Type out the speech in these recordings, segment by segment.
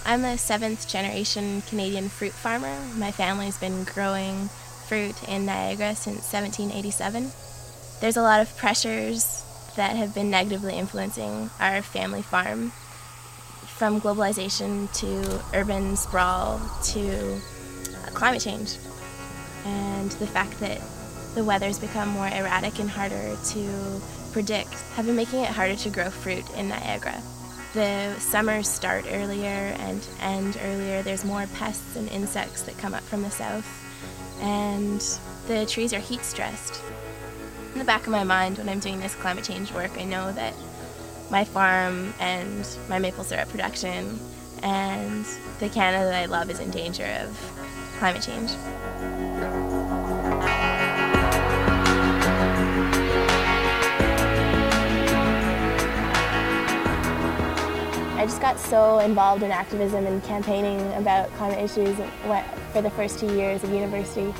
I'm a 7th generation Canadian fruit farmer. My family's been growing fruit in Niagara since 1787. There's a lot of pressures that have been negatively influencing our family farm, from globalization to urban sprawl to climate change, and the fact that the weather's become more erratic and harder to predict have been making it harder to grow fruit in Niagara. The summers start earlier and end earlier. There's more pests and insects that come up from the south, and the trees are heat stressed. In the back of my mind, when I'm doing this climate change work, I know that my farm and my maple syrup production and the Canada that I love is in danger of climate change. I just got so involved in activism and campaigning about climate issues for the first 2 years of university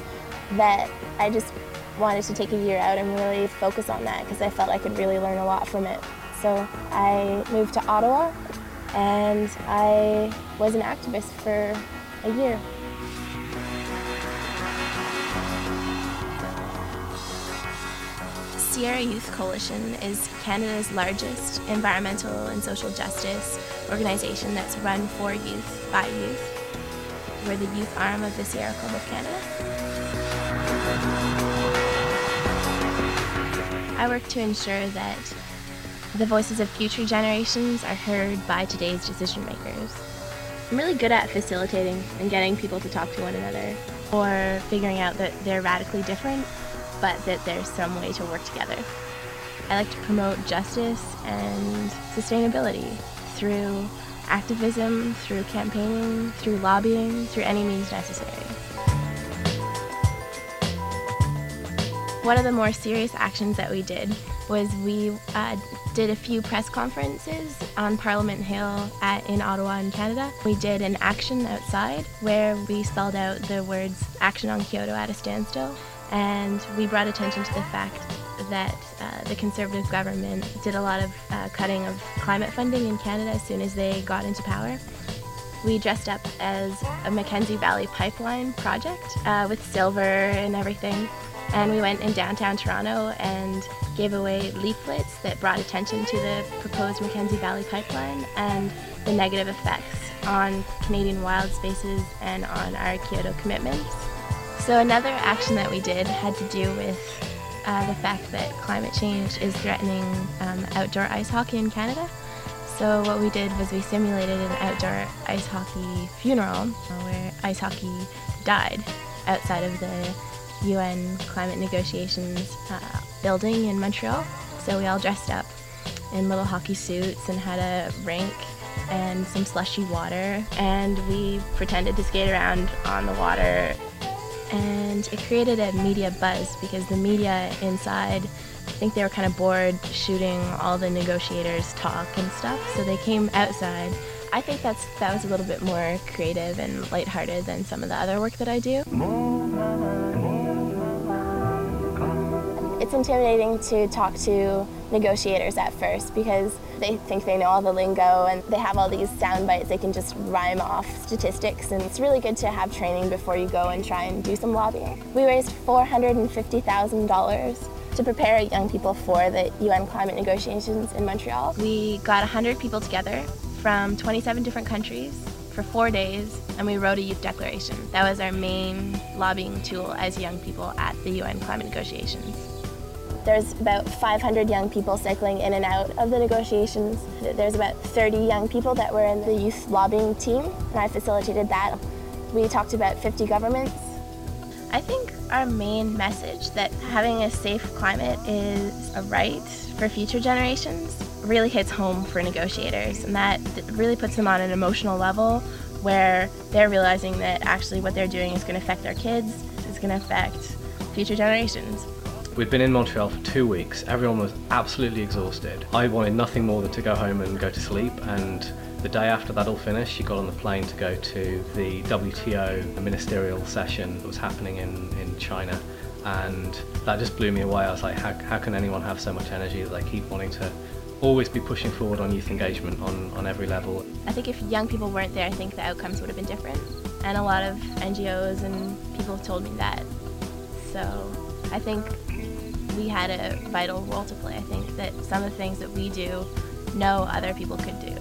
that I just wanted to take a year out and really focus on that because I felt I could really learn a lot from it. So I moved to Ottawa and I was an activist for a year. Sierra Youth Coalition is Canada's largest environmental and social justice organization that's run for youth, by youth. We're the youth arm of the Sierra Club of Canada. I work to ensure that the voices of future generations are heard by today's decision makers. I'm really good at facilitating and getting people to talk to one another, or figuring out that they're radically different, but that there's some way to work together. I like to promote justice and sustainability through activism, through campaigning, through lobbying, through any means necessary. One of the more serious actions that we did was we did a few press conferences on Parliament Hill in Ottawa in Canada. We did an action outside where we spelled out the words "Action on Kyoto at a Standstill," and we brought attention to the fact that the Conservative government did a lot of cutting of climate funding in Canada as soon as they got into power. We dressed up as a Mackenzie Valley pipeline project with silver and everything. And we went in downtown Toronto and gave away leaflets that brought attention to the proposed Mackenzie Valley pipeline and the negative effects on Canadian wild spaces and on our Kyoto commitments. So another action that we did had to do with the fact that climate change is threatening outdoor ice hockey in Canada. So what we did was we simulated an outdoor ice hockey funeral where ice hockey died outside of the UN climate negotiations building in Montreal. So we all dressed up in little hockey suits and had a rink and some slushy water, and we pretended to skate around on the water, and it created a media buzz because the media inside, I think they were kind of bored shooting all the negotiators talk and stuff, so they came outside. I think that was a little bit more creative and lighthearted than some of the other work that I do. It's intimidating to talk to negotiators at first because they think they know all the lingo and they have all these sound bites they can just rhyme off statistics, and it's really good to have training before you go and try and do some lobbying. We raised $450,000 to prepare young people for the UN climate negotiations in Montreal. We got 100 people together from 27 different countries for 4 days, and we wrote a youth declaration. That was our main lobbying tool as young people at the UN climate negotiations. There's about 500 young people cycling in and out of the negotiations. There's about 30 young people that were in the youth lobbying team, and I facilitated that. We talked about 50 governments. I think our main message, that having a safe climate is a right for future generations, really hits home for negotiators, and that really puts them on an emotional level where they're realizing that actually what they're doing is going to affect their kids, is going to affect future generations. We'd been in Montreal for 2 weeks. Everyone was absolutely exhausted. I wanted nothing more than to go home and go to sleep, and the day after that all finished, she got on the plane to go to the WTO ministerial session that was happening in China, and that just blew me away. I was like, how can anyone have so much energy that they keep wanting to always be pushing forward on youth engagement on every level. I think if young people weren't there, I think the outcomes would have been different. And a lot of NGOs and people have told me that. So I think we had a vital role to play. I think that some of the things that we do, no other people could do.